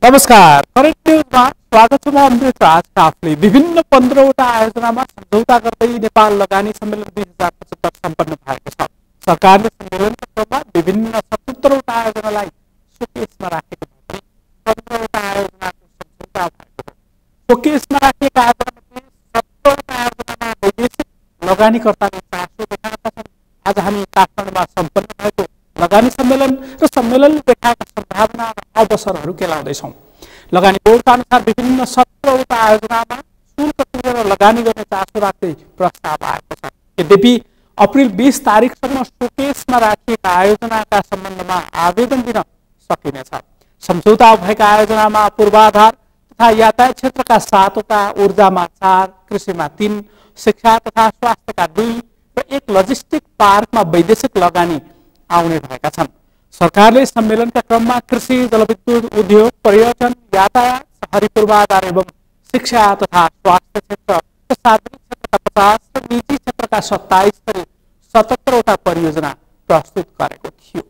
नमस्कार, करेन्ट न्युजमा स्वागत छ। म अमृत राज काफले। विभिन्न 15वटा आयोजनामा सम्झौता गर्दै नेपाल लगानी सम्मेलन 2075 सम्पन्न भएको छ। सरकारले सम्मेलनको क्रममा विभिन्न 77वटा आयोजनालाई शोकेसमा राखेको छ। 15वटा आयोजनाको सम्झौता भएको हो। शोकेसमा राखिएका आयोजनामध्ये 17वटा आयोजनामा वैदेशिक लगानीकर्ताले चासो देखाएका छन्। आज हामी काठमाडौँमा सम्पन्न भएको लगानी सम्मेलन र सम्मेलनले देखाएका सम्भावना र अवसरहरू केलाउँदैछौँ। लगानी बोर्डका अनुसार विभिन्न 17वटा आयोजनामा शुल्क तिरेर लगानी गर्ने चासो राख्दै प्रस्ताव आएको छ। यद्यपि अप्रिल 20 तारिकसम्म शोकेसमा राखिएका आयोजनाका सम्बन्धमा आवेदन दिन सकिनेछ। सम्झौता भएका आयोजनामा पूर्वाधार तथा यातायात क्षेत्रका 7वटा, ऊर्जामा 4, कृषिमा 3, शिक्षा तथा स्वास्थ्यका 2 र 1 लजिस्टिक पार्कमा वैदेशिक लगानी आउने भएका छन्। सरकारले सम्मेलनका क्रममा कृषि, जलविद्युत, उद्योग, पर्यटन, यातायात, शहरी पूर्वाधार एवं शिक्षा तथा स्वास्थ्य क्षेत्र र सार्वजनिक क्षेत्रका 50 र निजी क्षेत्रका 27 गरी 77वटा परियोजना प्रस्तुत गरेको थियो।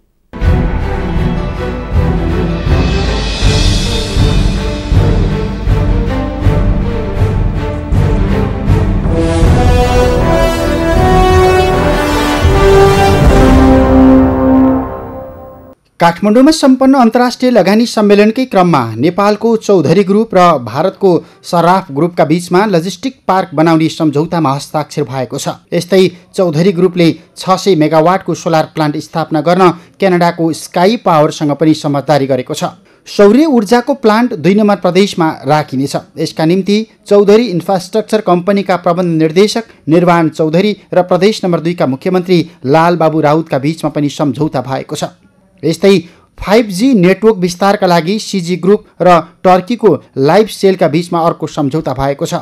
काठमाडौँमा सम्पन्न अन्तर्राष्ट्रिय लगानी सम्मेलनकै क्रममा नेपालको चौधरी ग्रुप र भारतको सराफ ग्रुपका बीचमा लजिस्टिक पार्क बनाउने सम्झौतामा हस्ताक्षर भएको छ। यस्तै चौधरी ग्रुपले 600 मेगावाटको सोलर प्लान्ट स्थापना गर्न क्यानाडाको स्काई पावरसँग पनि समझदारी गरेको छ। सौर्य ऊर्जाको प्लान्ट 2 नम्बर प्रदेशमा राखिनेछ। यसका निम्ति चौधरी इन्फ्रास्ट्रक्चर कम्पनीका प्रबन्ध निर्देशक निर्वाण चौधरी र प्रदेश नम्बर 2 का मुख्यमन्त्री लालबाबु राउतका बीचमा पनि सम्झौता भएको छ। यस्तै 5G नेटवर्क विस्तारका लागि सीजी ग्रुप र टर्कीको लाइफ सेलका बीचमा अर्को सम्झौता भएको छ।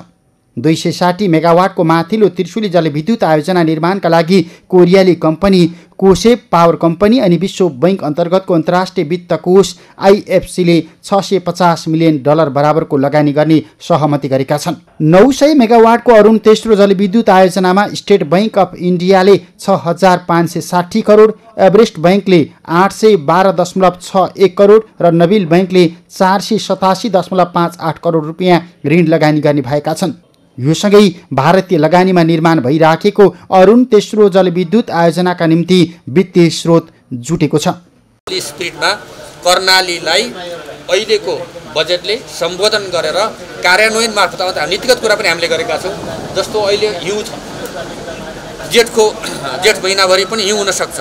260 मेगावाटको माथिल्लो त्रिशुली जलविद्युत आयोजना निर्माणका लागि कोरियाली कम्पनी कोसेप पावर कम्पनी अनि विश्व बैंक अन्तर्गतको अन्तर्राष्ट्रिय वित्त कोष IFCले $650 मिलियन बराबरको लगानी गर्ने सहमति गरेका छन्। 900 मेगावाटको अरुण तेस्रो जलविद्युत आयोजनामा स्टेट बैंक अफ इन्डियाले 6560 करोड, एभरेस्ट बैंकले 812.61 करोड र नबिल बैंकले 487.58 करोड रुपियाँ ऋण लगानी गर्ने भएका छन्। यो सँगै भारतीय लगानीमा निर्माण भइराखेको अरुण तेस्रो जलविद्युत आयोजनाका निम्ति वित्तीय स्रोत जुटेको छ। स्पिडमा कर्णालीलाई अहिलेको बजेटले सम्बोधन गरेर कार्यान्वयन मार्फत नीतिगत कुरा पनि हामीले गरेका छौँ। जस्तो अहिले हिउँ छ, जेठ महिनाभरि पनि हिउँ हुन सक्छ।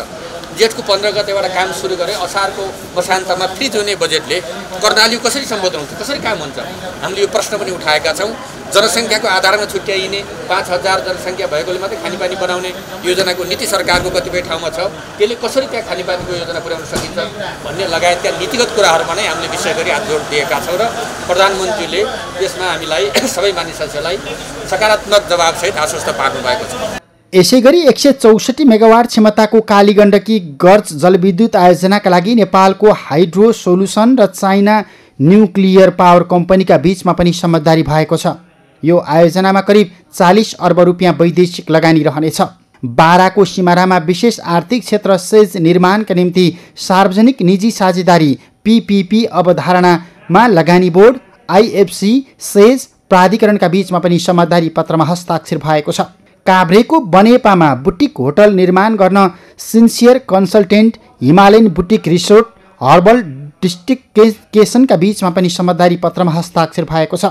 जेठको 15 गतेबाट काम सुरु गरे, असारको मसान्तमा फ्रिज हुने बजेटले कर्णाली कसरी सम्बोधन हुन्छ, कसरी काम हुन्छ? हामीले यो प्रश्न पनि उठाएका छौँ। जनसङ्ख्याको आधारमा छुट्याइने 5000 जनसङ्ख्या भएकोले मात्रै खानेपानी बनाउने योजनाको नीति सरकारको कतिपय ठाउँमा छ। त्यसले कसरी त्यहाँ खानेपानीको योजना पुर्याउन सकिन्छ भन्ने लगायतका नीतिगत कुराहरूमा नै हामीले विषय गरी हात जोड दिएका छौँ र प्रधानमन्त्रीले यसमा हामीलाई सबै मानिसहरूलाई सकारात्मक जवाबसहित आश्वस्त पार्नु भएको छ। यसैगरी 164 मेगावाट क्षमताको कालीगण्डकी गर्ज जलविद्युत आयोजनाका लागि नेपालको हाइड्रो सोलुसन र चाइना न्युक्लियर पावर कम्पनीका बीचमा पनि समझदारी भएको छ। यो आयोजनामा करिब 40 अर्ब रुपियाँ वैदेशिक लगानी रहनेछ। बाराको सिमारामा विशेष आर्थिक क्षेत्र सेज निर्माणका निम्ति सार्वजनिक निजी साझेदारी PPP अवधारणामा लगानी बोर्ड, IFC, सेज प्राधिकरणका बीचमा पनि समझदारी पत्रमा हस्ताक्षर भएको छ। काभ्रेको बनेपामा बुटिक होटल निर्माण गर्न sincere consultant, Himalayan boutique resort, herbal डिस्ट्रिक्टेसनका बीचमा पनि समझदारी पत्रमा हस्ताक्षर भएको छ।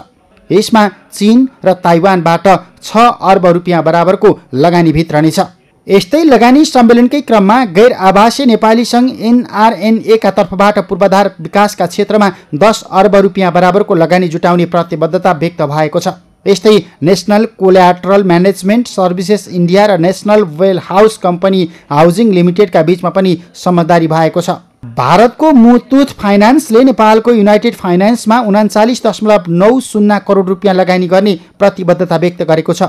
यसमा चीन र ताइवानबाट 6 अर्ब रुपियाँ बराबरको लगानी भित्रनेछ। यस्तै लगानी सम्मेलनकै क्रममा गैर आवासीय नेपाली सङ्घ NRNA का तर्फबाट पूर्वाधार विकासका क्षेत्रमा 10 अर्ब रुपियाँ बराबरको लगानी जुटाउने प्रतिबद्धता व्यक्त भएको छ। यस्तै नेसनल कोल्याटरल म्यानेजमेन्ट सर्भिसेस इन्डिया र national well house company housing लिमिटेडका बीचमा पनि समझदारी भएको छ। भारतको मुथूट फाइनान्सले नेपालको युनाइटेड फाइनान्समा 39.90 करोड रुपियाँ लगानी गर्ने प्रतिबद्धता व्यक्त गरेको छ।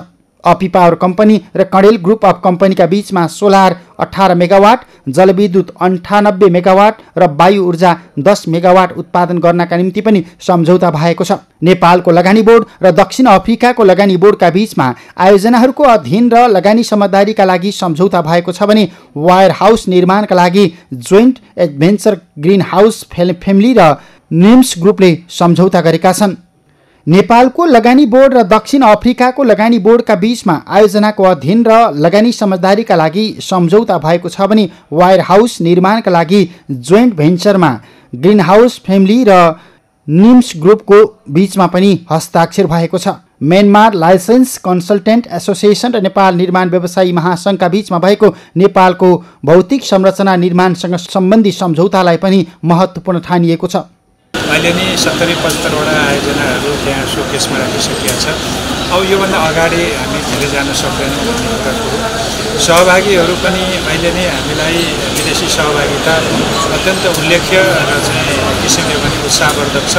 अपी पावर कम्पनी र कडेल ग्रुप अफ कम्पनीका बीचमा सोलर 18 मेगावाट, जलविद्युत 98 मेगावाट र वायु ऊर्जा 10 मेगावाट उत्पादन गर्नका निम्ति पनि सम्झौता भएको छ। नेपालको लगानी बोर्ड र दक्षिण अफ्रिकाको लगानी बोर्डका बीचमा आयोजनाहरूको अध्ययन र लगानी समझदारीका लागि सम्झौता भएको छ भने वायर हाउस निर्माणका लागि joint adventure green house family र निम्स ग्रुपले सम्झौता गरेका छन्। नेपालको लगानी बोर्ड र दक्षिण अफ्रिकाको लगानी बोर्डका बीचमा आयोजनाको अध्ययन र लगानी समझदारीका लागि सम्झौता भएको छ भने वायर हाउस निर्माणका लागि जोइन्ट भेन्चरमा ग्रीन हाउस फ्यामिली र निम्स ग्रुपको बीचमा पनि हस्ताक्षर भएको छ। म्यानमार लाइसेन्स कन्सल्टेन्ट एसोसिएसन र नेपाल निर्माण व्यवसायी महासङ्घका बीचमा भएको नेपालको भौतिक संरचना निर्माणसँग सम्बन्धी सम्झौतालाई पनि महत्त्वपूर्ण ठानिएको छ। अहिले नै 70-75वटा आयोजनाहरू त्यहाँ सोकेसमा राखिसकिएको छ। अब योभन्दा अगाडि हामी धेरै जान सक्दैनौँ भन्ने एउटा कुरो। सहभागीहरू पनि अहिले नै हामीलाई विदेशी सहभागिता अत्यन्त उल्लेख्य र चाहिँ किसिमले पनि उत्साहवर्धक छ।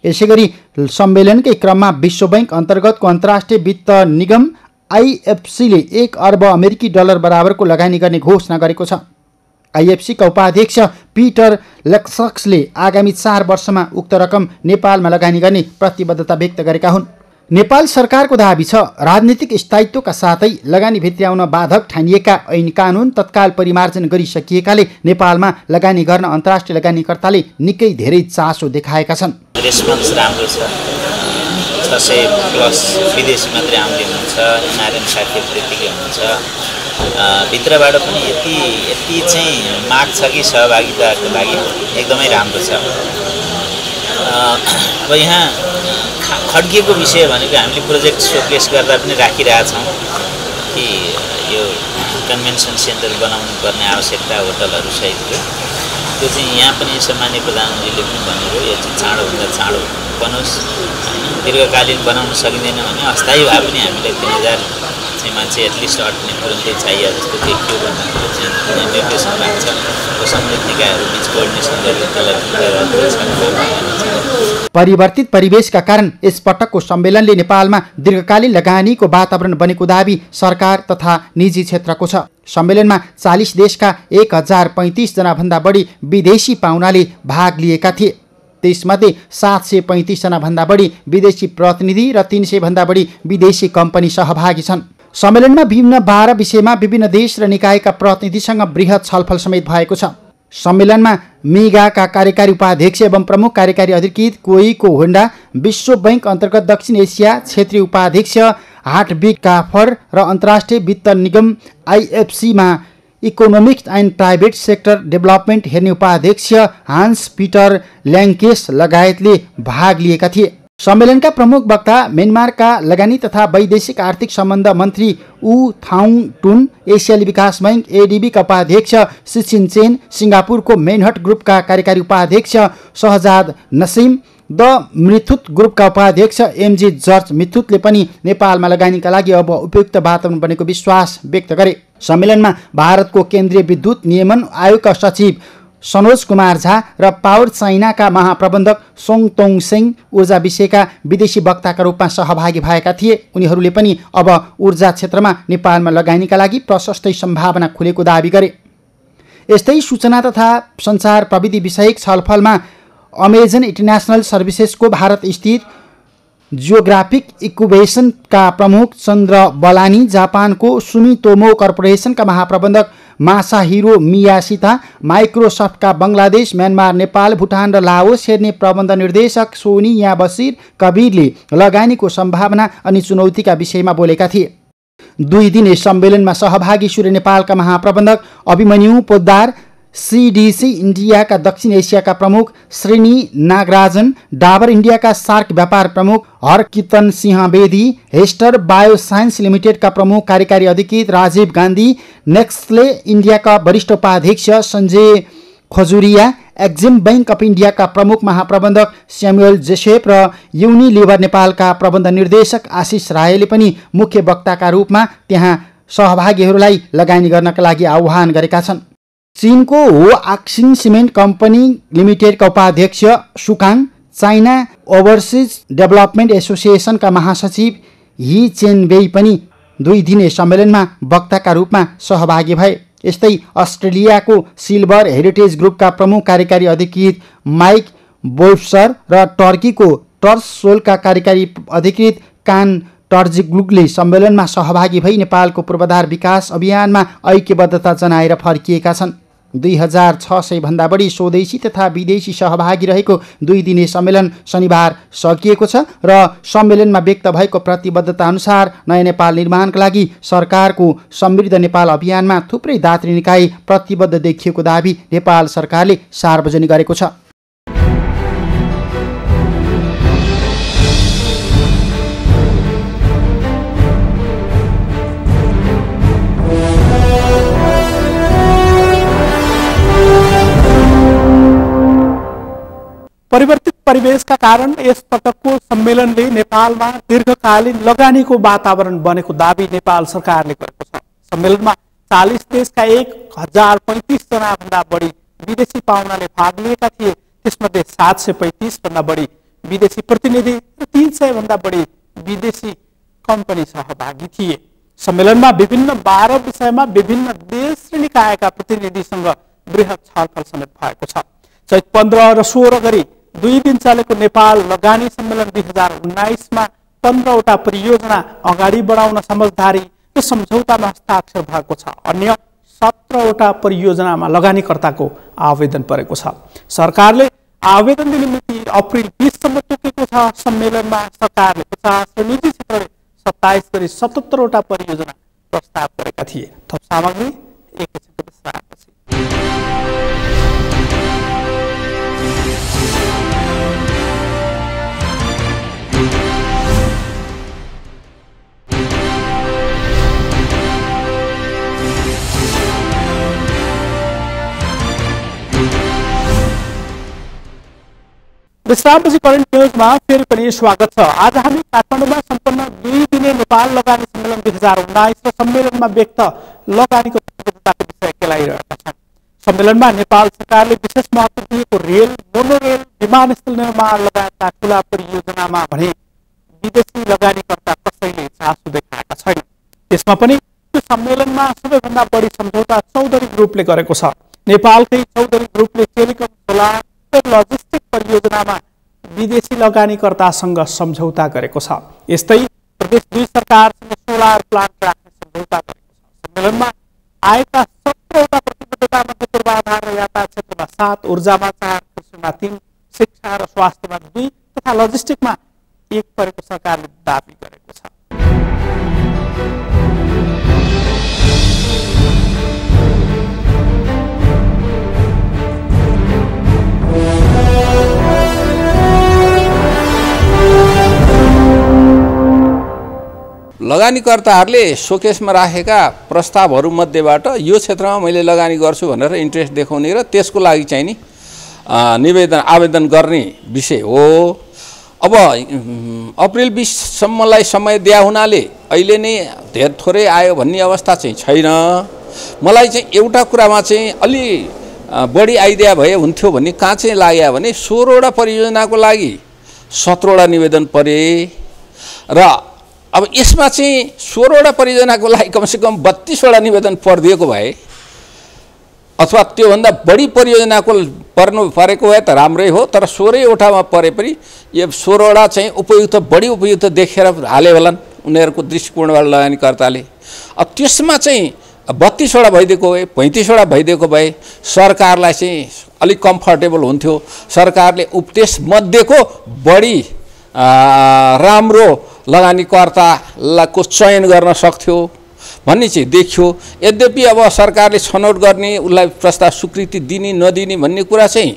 यसैगरी सम्मेलनकै क्रममा विश्व बैंक अन्तर्गतको अन्तर्राष्ट्रिय वित्त निगम आइएफसीले 1 अर्ब अमेरिकी डलर बराबरको लगानी गर्ने घोषणा गरेको छ। आइएफसीका उपाध्यक्ष पिटर लेक्सक्सले आगामी 4 वर्षमा उक्त रकम नेपालमा लगानी गर्ने प्रतिबद्धता व्यक्त गरेका हुन्। नेपाल सरकारको दाबी छ राजनीतिक स्थायित्वका साथै लगानी भित्र्याउन बाधक ठानिएका ऐन कानुन तत्काल परिमार्जन गरिसकिएकाले नेपालमा लगानी गर्न अन्तर्राष्ट्रिय लगानीकर्ताले निकै धेरै चासो देखाएका छन्। रेस्पोन्स राम्रो छ। 600+ विदेशी मात्रै आउने हुन्छ, एनआरएन साथीहरू त्यतिकै हुन्छ। भित्रबाट पनि यति चाहिँ माग छ कि सहभागिताको लागि एकदमै राम्रो छ। अब यहाँ खड्किएको विषय भनेको हामीले प्रोजेक्ट सोकेस गर्दा पनि राखिरहेछौँ कि यो कन्भेन्सन सेन्टर बनाउनु पर्ने आवश्यकता होटलहरू सहितको त्यो चाहिँ यहाँ पनि सम्माननीय प्रधानमन्त्रीले पनि भन्नुभयो यो चाहिँ चाँडोभन्दा चाँडो बनोस्। दीर्घकालीन बनाउन सकिँदैन भने अस्थायी भए पनि हामीलाई 3000 चाहिँ मान्छे एटलिस्ट अट्ने तुरन्तै चाहिए जस्तो देखियो भन्ने चाहिँ निर्देशन लाग्छ। सम्बन्धित निकायहरू बिच कोअर्डिनेसन गरेर त्यसलाई परिवर्तित परिवेशका कारण यसपटकको सम्मेलनले नेपालमा दीर्घकालीन लगानीको वातावरण बनेको दाबी सरकार तथा निजी क्षेत्रको छ। सम्मेलनमा 40 देशका 1035 जनाभन्दा बढी विदेशी पाहुनाले भाग लिएका थिए। त्यसमध्ये 735 जनाभन्दा बढी विदेशी प्रतिनिधि र 300 भन्दा बढी विदेशी कम्पनी सहभागी छन्। सम्मेलनमा विभिन्न 12 विषयमा विभिन्न देश र निकायका प्रतिनिधिसँग बृहत छलफल समेत भएको छ। सम्मेलनमा मेगाका कार्यकारी उपाध्यक्ष एवं प्रमुख कार्यकारी अधिकृत कोइको होन्डा, विश्व बैंक अन्तर्गत दक्षिण एसिया क्षेत्रीय उपाध्यक्ष हार्टविग काफर र अन्तर्राष्ट्रिय वित्त निगम आइएफसीमा economics and private sector development हेर्ने उपाध्यक्ष हान्स पिटर ल्याङ्केस लगायतले भाग लिएका थिए। सम्मेलनका प्रमुख वक्ता म्यानमारका लगानी तथा वैदेशिक आर्थिक सम्बन्ध मन्त्री ऊ थाङ टुन, एसियाली विकास बैंक एडिबीका उपाध्यक्ष सिचिन चेन, सिङ्गापुरको मेनहट ग्रुपका कार्यकारी उपाध्यक्ष शहजाद नसिम, द मिथुत ग्रुपका उपाध्यक्ष एमजी जर्ज मिथुतले पनि नेपालमा लगानीका लागि अब उपयुक्त वातावरण बनेको विश्वास व्यक्त गरे। सम्मेलनमा भारतको केन्द्रीय विद्युत नियमन आयोगका सचिव सनोज कुमार झा र पावर चाइनाका महाप्रबन्धक सोङ तोङ सेङ ऊर्जा विषयका विदेशी वक्ताका रूपमा सहभागी भएका थिए। उनीहरूले पनि अब ऊर्जा क्षेत्रमा नेपालमा लगानीका लागि प्रशस्तै सम्भावना खुलेको दाबी गरे। यस्तै सूचना तथा सञ्चार प्रविधि विषयक छलफलमा अमेजन इन्टरनेसनल सर्भिसेसको भारत स्थित जियोग्राफिक इक्युबेसनका प्रमुख चन्द्र बलानी, जापानको सुमितोमो कर्पोरेसनका महाप्रबन्धक मासाहिरो मियासिता, माइक्रोसफ्टका बङ्गलादेश, म्यानमार, नेपाल, भुटान र लाओस हेर्ने प्रबन्ध निर्देशक सोनिया बसिर कबिरले लगानीको सम्भावना अनि चुनौतीका विषयमा बोलेका थिए। 2 दिने सम्मेलनमा सहभागी सूर्य नेपालका महाप्रबन्धक अभिमन्यु पोद्दार, सीडीसी इन्डियाका दक्षिण एसियाका प्रमुख श्रेणी नागराजन, डाबर इन्डियाका सार्क व्यापार प्रमुख हरकितन सिंह बेदी, हेस्टर बायोसाइन्स लिमिटेडका प्रमुख कार्यकारी अधिकृत राजीव गान्धी, नेक्सले इन्डियाका वरिष्ठ उपाध्यक्ष सञ्जय खजुरिया, एक्जिम बैंक अफ इन्डियाका प्रमुख महाप्रबन्धक स्यामुएल जेसेफ र युनिलिभर नेपालका प्रबन्ध निर्देशक आशिष रायले पनि मुख्य वक्ताका रूपमा त्यहाँ सहभागीहरूलाई लगानी गर्नका लागि आह्वान गरेका छन्। चीनको हो आक्सिङ सिमेन्ट कम्पनी लिमिटेडका उपाध्यक्ष सुकाङ, चाइना ओभरसिज डेभलपमेन्ट एसोसिएसनका महासचिव ही चेनबेई पनि 2 दिने सम्मेलनमा वक्ताका रूपमा सहभागी भए। यस्तै अस्ट्रेलियाको सिल्भर हेरिटेज ग्रुपका प्रमुख कार्यकारी अधिकृत माइक बोल्फसर र टर्कीको टर्स सोलका कार्यकारी अधिकृत कान टर्जिग्लुगले सम्मेलनमा सहभागी भई नेपालको पूर्वाधार विकास अभियानमा ऐक्यबद्धता जनाएर फर्किएका छन्। 2600 भन्दा बढी स्वदेशी तथा विदेशी सहभागी रहेको 2 दिने सम्मेलन शनिबार सकिएको छ र सम्मेलनमा व्यक्त भएको प्रतिबद्धता अनुसार नयाँ नेपाल निर्माणका लागि सरकारको समृद्ध नेपाल अभियानमा थुप्रै दात्री निकाय प्रतिबद्ध देखिएको दाबी नेपाल सरकारले सार्वजनिक गरेको छ। परिवर्तित परिवेशका कारण यस पटकको सम्मेलनले नेपालमा दीर्घकालीन लगानीको वातावरण बनेको दाबी नेपाल सरकारले गरेको छ। सम्मेलनमा 40 देशका 1035 जना भन्दा बढी विदेशी पाहुनाले भाग लिएका थिए। त्यसमध्ये 735 भन्दा बढी विदेशी प्रतिनिधि र 300 भन्दा बढी विदेशी कम्पनी सहभागी थिए। सम्मेलनमा विभिन्न 12 विषयमा विभिन्न देश र निकायका प्रतिनिधिसँग बृहत छलफल समेत भएको छ। चैत 15 र 16 गरी 2 दिन चलेको नेपाल लगानी सम्मेलन 2019मा 15वटा परियोजना अगाडि बढाउन समझदारी र सम्झौतामा हस्ताक्षर भएको छ। अन्य 17वटा परियोजनामा लगानीकर्ताको आवेदन परेको छ। सरकारले आवेदन दिने मिति अप्रिल 20 सम्म तोकेको छ। सम्मेलनमा सरकारले 50 र निजी क्षेत्रले 27 गरी 77वटा परियोजना प्रस्ताव गरेका थिए। थप सामग्री एकैछिनको विश्रामपछि। विश्रामपछि करेन्ट न्यूजमा फेरि पनि स्वागत छ। आज हामी काठमाडौँमा सम्पन्न 2 दिने नेपाल लगानी सम्मेलन 2019 र सम्मेलनमा व्यक्त लगानीको प्रतिबद्धताको विषय केलाइरहेका छौँ। सम्मेलनमा नेपाल सरकारले विशेष महत्त्व दिएको रेल, मोनोरेल, विमानस्थल निर्माण लगायतका ठूला परियोजनामा भने विदेशी लगानीकर्ता कसैले चासो देखाएका छैन। त्यसमा पनि यो सम्मेलनमा सबैभन्दा बढी सम्झौता चौधरी ग्रुपले गरेको छ। नेपालकै चौधरी ग्रुपले टेलिकम, सोलर र लजिस्टिक परियोजनामा विदेशी लगानीकर्तासँग सम्झौता गरेको छ। यस्तै प्रदेश 2 सरकारसँग सोलर प्लान्ट राख्ने सम्झौता गरेको छ। सम्मेलनमा आएका 17वटा प्रतिबद्धतामध्ये पूर्वाधार र यातायात क्षेत्रमा 7, ऊर्जामा 4, कृषिमा 3, शिक्षा र स्वास्थ्यमा 2 तथा लजिस्टिकमा 1 परेको सरकारले दाबी गरेको छ। लगानीकर्ताहरूले सोकेसमा राखेका प्रस्तावहरूमध्येबाट यो क्षेत्रमा मैले लगानी गर्छु भनेर इन्ट्रेस्ट देखाउने र त्यसको लागि चाहिँ नि आवेदन गर्ने विषय हो। अब अप्रिल 20 सम्मलाई समय दिया हुनाले अहिले नै धेर थोरै आयो भन्ने अवस्था चाहिँ छैन। मलाई चाहिँ एउटा कुरामा चाहिँ अलि बढी आइडिया भए हुन्थ्यो भन्ने कहाँ चाहिँ लाग्यो भने 16वटा परियोजनाको लागि 17वटा निवेदन परे र अब यसमा चाहिँ 16वटा परियोजनाको लागि कमसेकम 32वटा निवेदन परिदिएको भए अथवा त्योभन्दा बढी परियोजनाको परेको भए त राम्रै हो। तर 16वटामा परे पनि यो 16वटा चाहिँ बढी उपयुक्त देखेर हाले होलान् उनीहरूको दृष्टिकोणबाट लगानीकर्ताले। अब त्यसमा चाहिँ 32वटा भइदिएको भए 35वटा भइदिएको भए सरकारलाई चाहिँ अलिक कम्फर्टेबल हुन्थ्यो। सरकारले उपदेश मध्येको बढी राम्रो लगानीकर्ताको चयन गर्न सक्थ्यो भन्ने चाहिँ देखियो। यद्यपि अब सरकारले छनौट गर्ने उसलाई प्रस्ताव स्वीकृति दिने नदिने भन्ने कुरा चाहिँ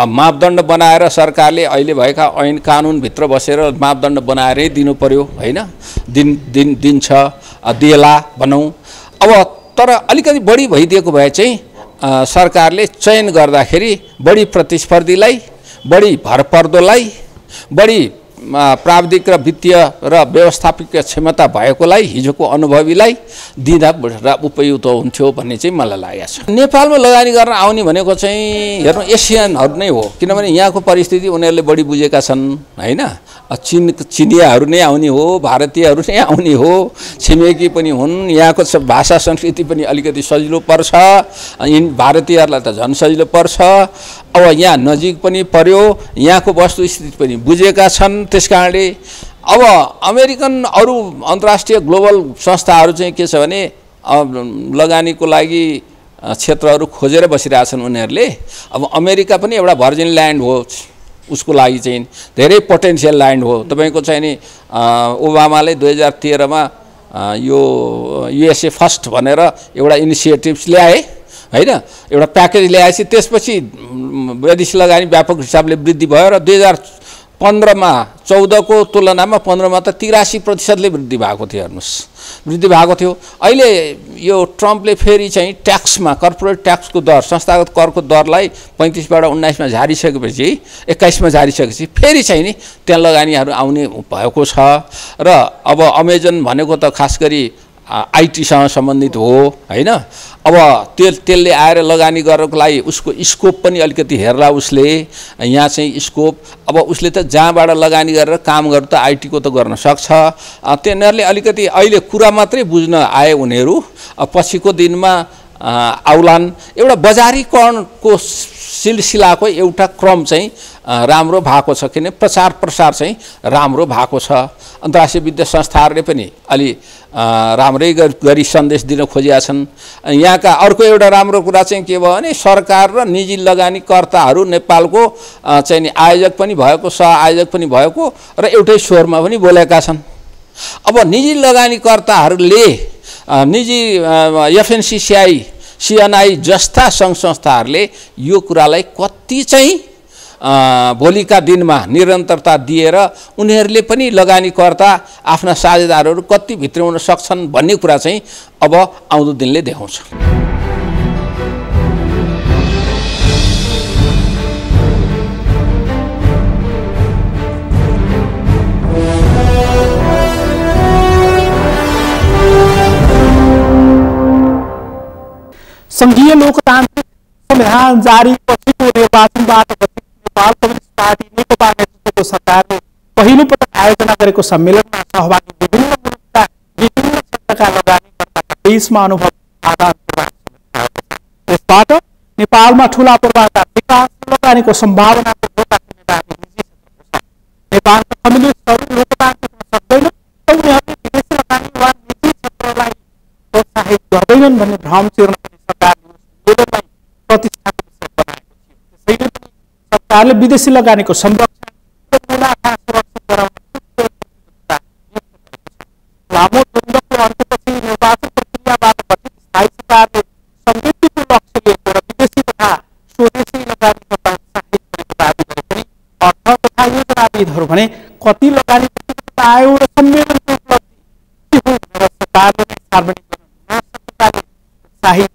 मापदण्ड बनाएर सरकारले अहिले भएका ऐन कानुनभित्र बसेर मापदण्ड बनाएरै दिनु पर्यो हैन। दिन्छ दिएला भनौँ। अब तर अलिकति बढी भइदिएको भए चाहिँ सरकारले चयन गर्दाखेरि बढी प्रतिस्पर्धीलाई, बढी भरपर्दोलाई, बढी प्राविधिक र वित्तीय र व्यवस्थापकीय क्षमता भएकोलाई, हिजोको अनुभवीलाई दिँदा उपयुक्त हुन्थ्यो भन्ने चाहिँ मलाई लागेको छ। नेपालमा लगानी गर्न आउने भनेको चाहिँ हेर्नु एसियनहरू नै हो, किनभने यहाँको परिस्थिति उनीहरूले बढी बुझेका छन् हैन। चिनियाहरू नै आउने हो, भारतीयहरू नै आउने हो, छिमेकी पनि हुन्। यहाँको भाषा संस्कृति पनि अलिकति सजिलो पर्छ, भारतीयहरूलाई त झन् सजिलो पर्छ। अब यहाँ नजिक पनि पर्यो, यहाँको वस्तुस्थिति पनि बुझेका छन्। त्यसकारणले अब अमेरिकन अरू अन्तर्राष्ट्रिय ग्लोबल संस्थाहरू चाहिँ के छ भने लगानीको लागि क्षेत्रहरू खोजेर बसिरहेछन् उनीहरूले। अब अमेरिका पनि एउटा भर्जिन ल्यान्ड हो, उसको लागि चाहिँ धेरै पोटेन्सियल ल्यान्ड हो। तपाईँको चाहिँ नि ओबामाले 2013मा यो युएसए फर्स्ट भनेर एउटा इनिसिएटिभ्स ल्याए होइन, एउटा प्याकेज ल्याएपछि त्यसपछि विदेशी लगानी व्यापक हिसाबले वृद्धि भयो र 2015मा 14को तुलनामा 15मा त 83% वृद्धि भएको थियो। हेर्नुहोस् वृद्धि भएको थियो। अहिले यो ट्रम्पले फेरि चाहिँ ट्याक्समा कर्पोरेट ट्याक्सको दर संस्थागत करको दरलाई 35बाट 19मा झारिसकेपछि 21मा झारिसकेपछि फेरि चाहिँ नि त्यहाँ लगानीहरू आउने भएको छ। र अब अमेजन भनेको त खास गरी आइटीसँग सम्बन्धित हो होइन। अब त्यसले आएर लगानी गर्नको लागि उसको स्कोप पनि अलिकति हेर्ला उसले, यहाँ चाहिँ स्कोप। अब उसले त जहाँबाट लगानी गरेर काम गर्नु त आइटीको त गर्न सक्छ। तिनीहरूले अलिकति अहिले कुरा मात्रै बुझ्न आए उनीहरू, पछिको दिनमा आउलान्। एउटा बजारीकरणको सिलसिलाको एउटा क्रम चाहिँ राम्रो भएको छ, किन प्रचार प्रसार चाहिँ राम्रो भएको छ। अन्तर्राष्ट्रिय वित्तीय संस्थाहरूले पनि अलि राम्रै गरी सन्देश दिन खोजेका छन्। यहाँका अर्को एउटा राम्रो कुरा चाहिँ के भयो भने सरकार र निजी लगानीकर्ताहरू नेपालको चाहिँ नि आयोजक पनि भएको, सहआयोजक पनि भएको र एउटै स्वरमा पनि बोलेका छन्। अब निजी लगानीकर्ताहरूले निजी एफएनसिसिआई सिएनआई जस्ता सङ्घ संस्थाहरूले यो कुरालाई कति चाहिँ भोलिका दिनमा निरन्तरता दिएर उनीहरूले पनि लगानीकर्ता आफ्ना साझेदारहरू कति भित्र्याउन सक्छन् भन्ने कुरा चाहिँ अब आउँदो दिनले देखाउँछ। संघीय लोकतान्त्रिक संविधान जारी पछिको निर्वाचनबाट नेपाल कम्युनिस्ट पार्टी नेकपा नेतृत्वको सरकारले पहिलो पटक आयोजना गरेको सम्मेलनमा सहभागी विभिन्न मुलुकका विभिन्न क्षेत्रका लगानीकर्ताका बीचमा अनुभव आदान प्रदान यसबाट नेपालमा ठूला पूर्वाधार विकास लगानीको सम्भावनाको ढोका खुल्ने बारे निजी क्षेत्रको छ। नेपालका कम्युनिस्टहरू लोकतान्त्रिक हुन सक्दैनन् र उनीहरूले विदेशी लगानी वा निजी क्षेत्रलाई प्रोत्साहित गर्दैनन् भन्ने भ्रम चिर्न सरकारले प्रतिष्ठाको विषय बनाएको थियो। त्यसैले पनि सरकारले विदेशी लगानीको संरक्षण र मुनाफा सुरक्षित गराउन लामो द्वन्द्वको अन्तपछि निर्वाचन प्रक्रियाबाट गठित स्थायी सरकारले समृद्धिको लक्ष्य लिएको र विदेशी तथा स्वदेशी लगानीकर्ता उत्साहित गरेको दावी गरे पनि अर्थ तथा योजनाविदहरू भने कति लगानी आयो र सम्मेलनको उपलब्धि के हो भनेर सरकारले सार्वजनिक गर्न नसकेकाले उत्साहित